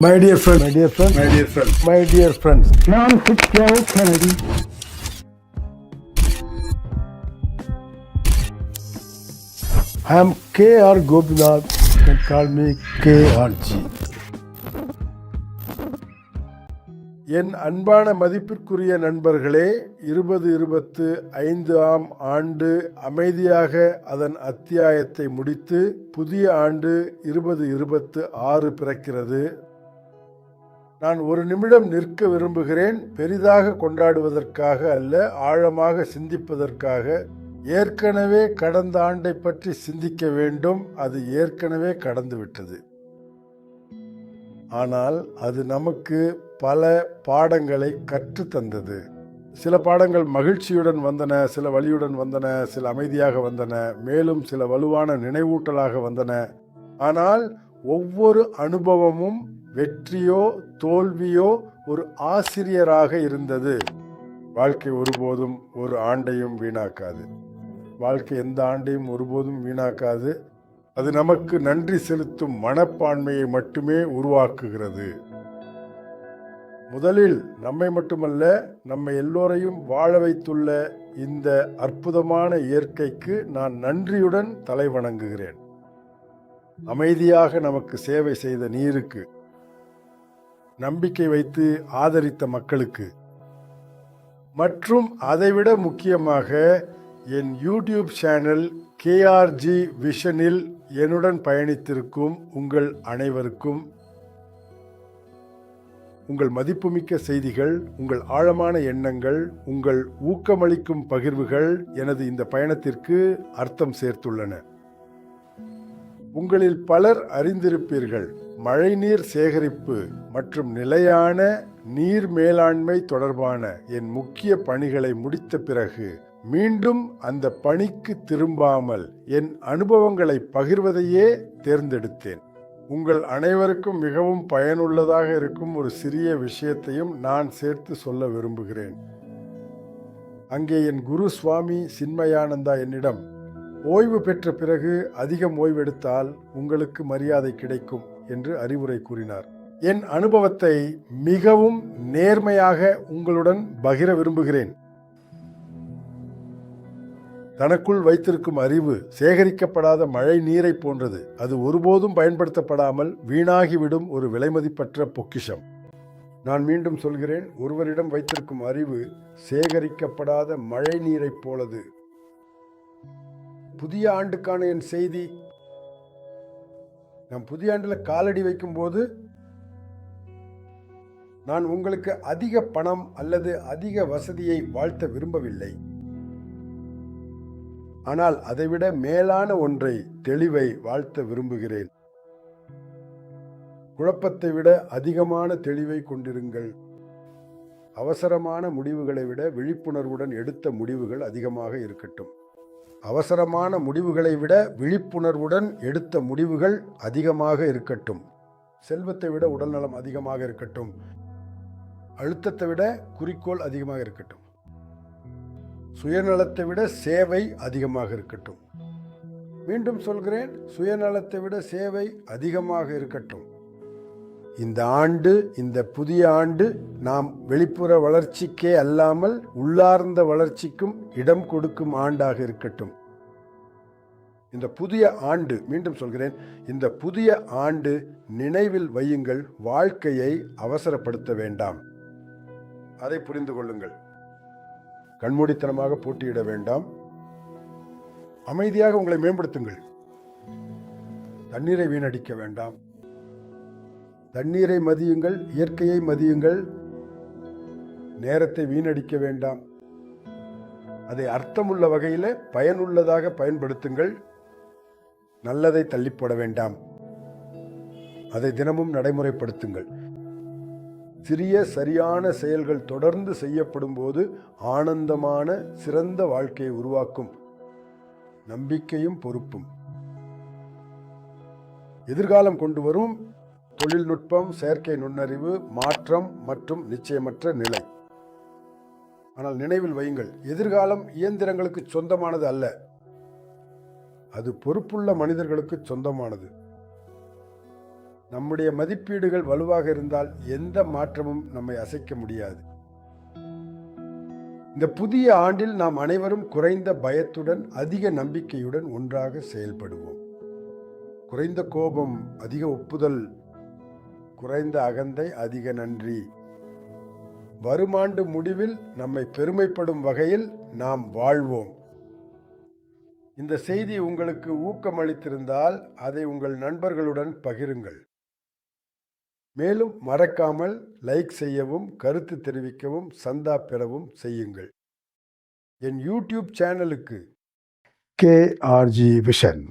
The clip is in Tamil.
My dear friend, my dear friend, My dear friend, my dear friends. John Fitzgerald Kennedy. I am K.R. Gopinath. You can call me KRG. என் அன்பான மதிப்பிற்குரிய நண்பர்களே, 2025 ஆண்டு அமைதியாக அதன் அத்தியாயத்தை முடித்து புதிய ஆண்டு 2026 பிறக்கிறது. நான் ஒரு நிமிடம் நிற்க விரும்புகிறேன். பெரிதாக கொண்டாடுவதற்காக அல்ல, ஆழமாக சிந்திப்பதற்காக. ஏற்கனவே கடந்த ஆண்டை பற்றி சிந்திக்க வேண்டும். அது ஏற்கனவே கடந்துவிட்டது. ஆனால் அது நமக்கு பல பாடங்களை கற்றுத்தந்தது. சில பாடங்கள் மகிழ்ச்சியுடன் வந்தன, சில வலியுடன் வந்தன, சில அமைதியாக வந்தன, மேலும் சில வலுவான நினைவூட்டலாக வந்தன. ஆனால் ஒவ்வொரு அனுபவமும் வெற்றியோ தோல்வியோ ஒரு ஆசிரியராக இருந்தது. வாழ்க்கை ஒருபோதும் ஒரு ஆண்டையும் வீணாக்காது. வாழ்க்கை எந்த ஆண்டையும் ஒருபோதும் வீணாக்காது. அது நமக்கு நன்றி செலுத்தும் மனப்பான்மையை மட்டுமே உருவாக்குகிறது. முதலில் நம்மை மட்டுமல்ல, நம்ம எல்லோரையும் வாழ வைத்துள்ள இந்த அற்புதமான இயற்கைக்கு நான் நன்றியுடன் தலை வணங்குகிறேன். அமைதியாக நமக்கு சேவை செய்த நீருக்கு, நம்பிக்கை வைத்து ஆதரித்த மக்களுக்கு, மற்றும் அதைவிட முக்கியமாக என் யூடியூப் சேனல் கேஆர்ஜி விஷனில் என்னுடன் பயணித்திருக்கும் உங்கள் அனைவருக்கும், உங்கள் மதிப்புமிக்க செய்திகள், உங்கள் ஆழமான எண்ணங்கள், உங்கள் ஊக்கமளிக்கும் பகிர்வுகள் எனது இந்த பயணத்திற்கு அர்த்தம் சேர்த்துள்ளன. உங்களில் பலர் அறிந்திருப்பீர்கள், மழைநீர் சேகரிப்பு மற்றும் நிலையான நீர் மேலாண்மை தொடர்பான என் முக்கிய பணிகளை முடித்த பிறகு மீண்டும் அந்த பணிக்கு திரும்பாமல் என் அனுபவங்களை பகிர்வதையே தேர்ந்தெடுத்தேன். உங்கள் அனைவருக்கும் மிகவும் பயனுள்ளதாக இருக்கும் ஒரு சிறிய விஷயத்தையும் நான் சேர்த்து சொல்ல விரும்புகிறேன். அங்கே என் குரு சுவாமி சின்மயானந்தா என்னிடம், ஓய்வு பெற்ற பிறகு அதிகம் ஓய்வெடுத்தால் உங்களுக்கு மரியாதை கிடைக்கும் என்று அறிவுரை கூறினார். என் அனுபவத்தை மிகவும் நேர்மையாக உங்களுடன் பகிர விரும்புகிறேன். தனக்குள் வைத்திருக்கும் அறிவு சேகரிக்கப்படாத மழை நீரை போன்றது. அது ஒருபோதும் பயன்படுத்தப்படாமல் வீணாகிவிடும் ஒரு விலைமதிப்பற்ற பொக்கிஷம். நான் மீண்டும் சொல்கிறேன், ஒருவரிடம் வைத்திருக்கும் அறிவு சேகரிக்கப்படாத மழை நீரை போலது. புதிய ஆண்டுக்கான என் செய்தி, நாம் புதிய ஆண்டில் காலடி வைக்கும் போது நான் உங்களுக்கு அதிக பணம் அல்லது அதிக வசதியை வாழ்த்த விரும்பவில்லை. ஆனால் அதைவிட மேலான ஒன்றை, தெளிவை வாழ்த்த விரும்புகிறேன். குழப்பத்தை விட அதிகமான தெளிவை கொண்டிருங்கள். அவசரமான முடிவுகளை விட விழிப்புணர்வுடன் எடுத்த முடிவுகள் அதிகமாக இருக்கட்டும். அவசரமான முடிவுகளை விட விழிப்புணர்வுடன் எடுத்த முடிவுகள் அதிகமாக இருக்கட்டும். செல்வத்தை விட உடல்நலம் அதிகமாக இருக்கட்டும். அழுத்தத்தை விட குறிக்கோள் அதிகமாக இருக்கட்டும். சுயநலத்தை விட சேவை அதிகமாக இருக்கட்டும். மீண்டும் சொல்கிறேன், சுயநலத்தை விட சேவை அதிகமாக இருக்கட்டும். இந்த ஆண்டு, இந்த புதிய ஆண்டு நாம் வெளிப்புற வளர்ச்சிக்கே அல்லாமல் உள்ளார்ந்த வளர்ச்சிக்கும் இடம் கொடுக்கும் ஆண்டாக இருக்கட்டும். இந்த புதிய ஆண்டு, மீண்டும் சொல்கிறேன், இந்த புதிய ஆண்டு நினைவில் வையுங்கள், வாழ்க்கையை அவசரப்படுத்த வேண்டாம். அதை புரிந்து கொள்ளுங்கள். கண்மூடித்தனமாக போட்டியிட வேண்டாம். அமைதியாக உங்களை மேம்படுத்துங்கள். தண்ணீரை வீணடிக்க வேண்டாம். தண்ணீரை மதியுங்கள், இயற்கையை மதியுங்கள். நேரத்தை வீணடிக்க வேண்டாம். அதை அர்த்தமுள்ள வகையில் பயனுள்ளதாக பயன்படுத்துங்கள். நல்லதை தள்ளிப்போட வேண்டாம். அதை தினமும் நடைமுறைப்படுத்துங்கள். சிறிய சரியான செயல்கள் தொடர்ந்து செய்யப்படும் போது ஆனந்தமான சிறந்த வாழ்க்கையை உருவாக்கும் நம்பிக்கையும் பொறுப்பும் எதிர்காலம் கொண்டு வரும் தொழில்நுட்பம், செயற்கை நுண்ணறிவு, மாற்றம் மற்றும் நிச்சயமற்ற நிலை. ஆனால் நினைவில் வையுங்கள், எதிர்காலம் இயந்திரங்களுக்கு சொந்தமானது அல்ல, அது பொறுப்புள்ள மனிதர்களுக்கு சொந்தமானது. நம்முடைய மதிப்பீடுகள் வலுவாக இருந்தால் எந்த மாற்றமும் நம்மை அசைக்க முடியாது. இந்த புதிய ஆண்டில் நாம் அனைவரும் குறைந்த பயத்துடன் அதிக நம்பிக்கையுடன் ஒன்றாக செயல்படுவோம். குறைந்த கோபம், அதிக ஒப்புதல், குறைந்த அகந்தை, அதிக நன்றி. வருமாண்டு முடிவில் நம்மை பெருமைப்படும் வகையில் நாம் வாழ்வோம். இந்த செய்தி உங்களுக்கு ஊக்கமளித்திருந்தால் அதை உங்கள் நண்பர்களுடன் பகிருங்கள். மேலும் மறக்காமல் லைக் செய்யவும், கருத்து தெரிவிக்கவும், சந்தா பெறவும் செய்யுங்கள். என் யூடியூப் சேனலுக்கு KRG விஷன்